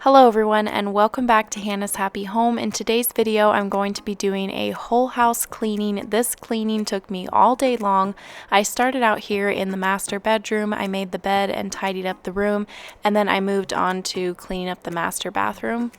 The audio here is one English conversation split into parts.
Hello everyone and welcome back to Hannah's Happy Home. In today's video I'm going to be doing a whole house cleaning. This cleaning took me all day long. I started out here in the master bedroom. I made the bed and tidied up the room, and then I moved on to cleaning up the master bathroom.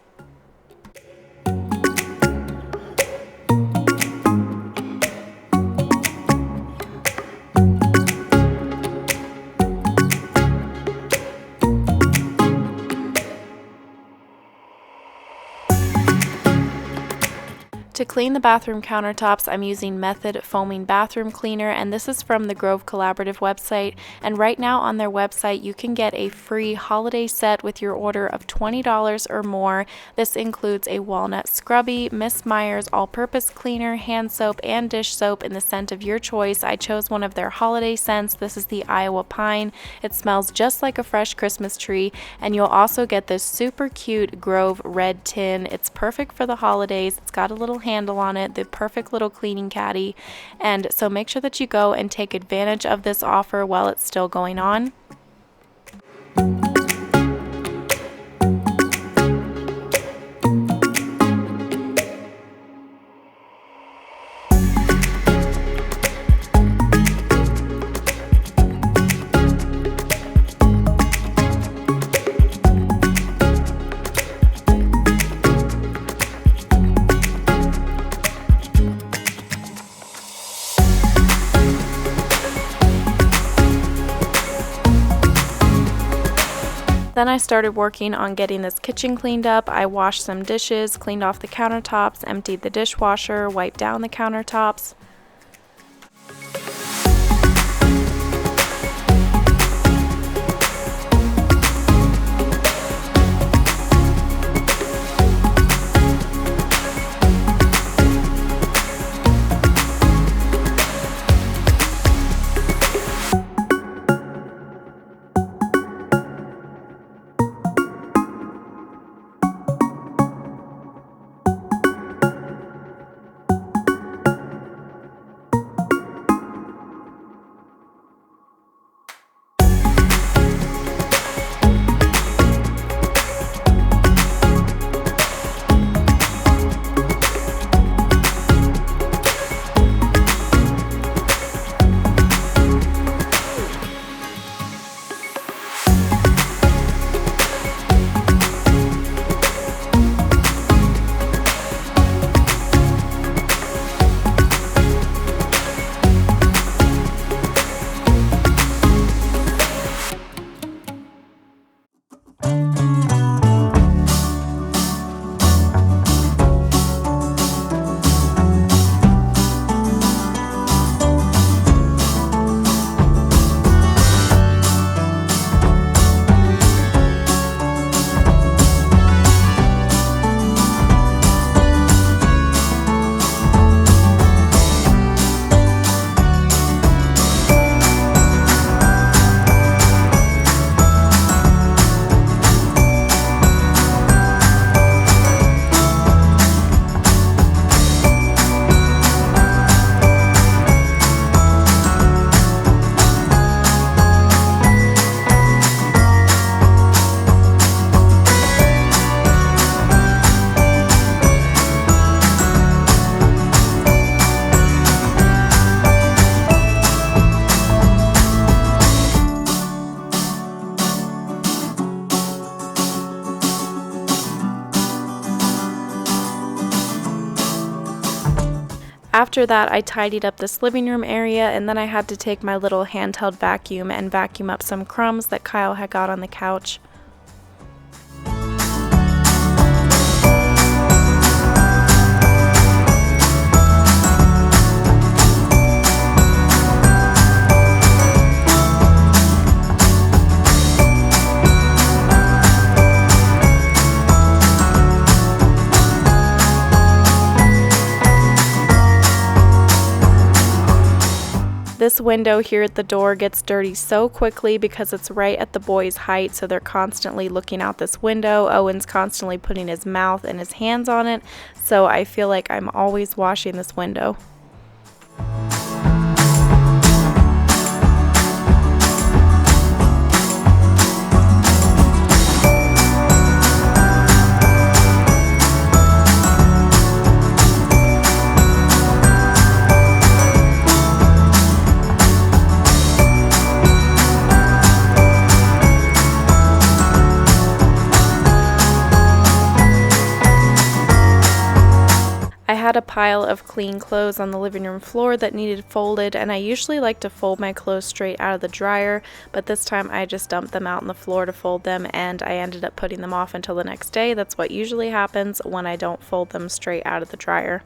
To clean the bathroom countertops, I'm using Method Foaming Bathroom Cleaner, and this is from the Grove Collaborative website. And right now on their website, you can get a free holiday set with your order of $20 or more. This includes a walnut scrubby, Miss Meyer's all-purpose cleaner, hand soap, and dish soap in the scent of your choice. I chose one of their holiday scents. This is the Iowa Pine. It smells just like a fresh Christmas tree, and you'll also get this super cute Grove red tin. It's perfect for the holidays. It's got a little handle on it, the perfect little cleaning caddy, and so make sure that you go and take advantage of this offer while it's still going on. Then I started working on getting this kitchen cleaned up. I washed some dishes, cleaned off the countertops, emptied the dishwasher, wiped down the countertops. After that, I tidied up this living room area, and then I had to take my little handheld vacuum and vacuum up some crumbs that Kyle had got on the couch. This window here at the door gets dirty so quickly because it's right at the boys' height, so they're constantly looking out this window. Owen's constantly putting his mouth and his hands on it, so I feel like I'm always washing this window. had a pile of clean clothes on the living room floor that needed folded, and I usually like to fold my clothes straight out of the dryer, but this time I just dumped them out on the floor to fold them, and I ended up putting them off until the next day. That's what usually happens when I don't fold them straight out of the dryer.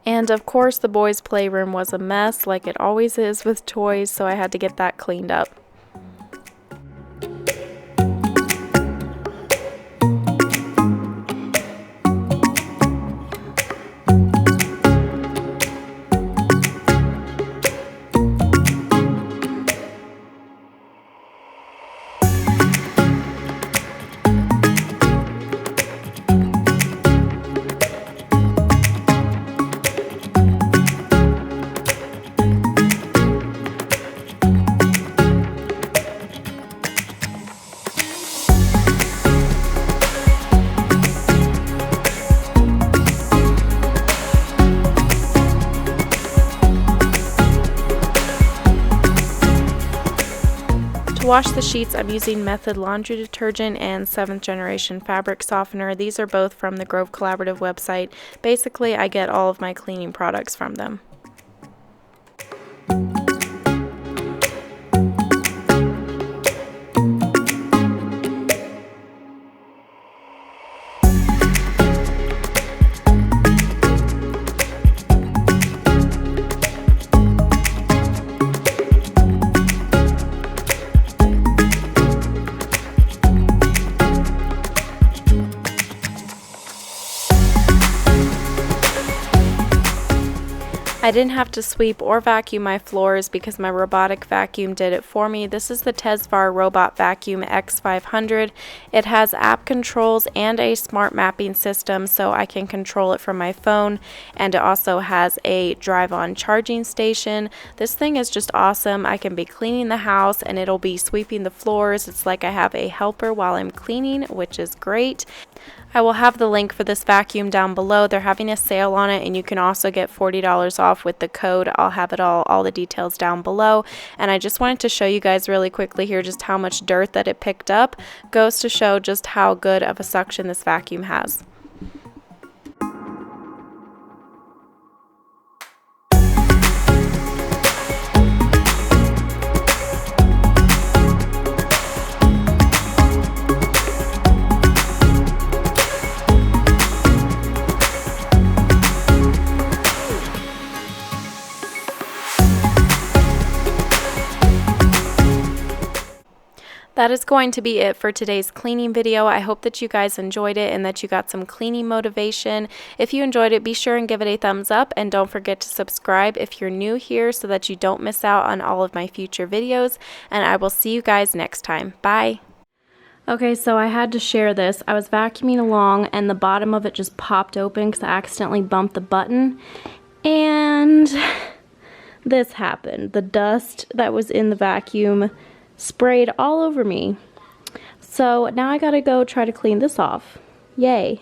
And of course the boys' playroom was a mess like it always is with toys, so I had to get that cleaned up. To wash the sheets, I'm using Method laundry detergent and 7th generation fabric softener. These are both from the Grove Collaborative website. Basically, I get all of my cleaning products from them. I didn't have to sweep or vacuum my floors because my robotic vacuum did it for me. This is the Tesvor Robot Vacuum X500. It has app controls and a smart mapping system, so I can control it from my phone, and it also has a drive-on charging station. This thing is just awesome. I can be cleaning the house and it'll be sweeping the floors. It's like I have a helper while I'm cleaning, which is great. I will have the link for this vacuum down below. They're having a sale on it, and you can also get $40 off with the code. I'll have it all the details down below. And I just wanted to show you guys really quickly here just how much dirt that it picked up. Goes to show just how good of a suction this vacuum has. That is going to be it for today's cleaning video. I hope that you guys enjoyed it and that you got some cleaning motivation. If you enjoyed it, be sure and give it a thumbs up, and don't forget to subscribe if you're new here so that you don't miss out on all of my future videos, and I will see you guys next time. Bye! Okay, so I had to share this. I was vacuuming along and the bottom of it just popped open because I accidentally bumped the button. And this happened. The dust that was in the vacuum sprayed all over me. So now I gotta go try to clean this off. Yay.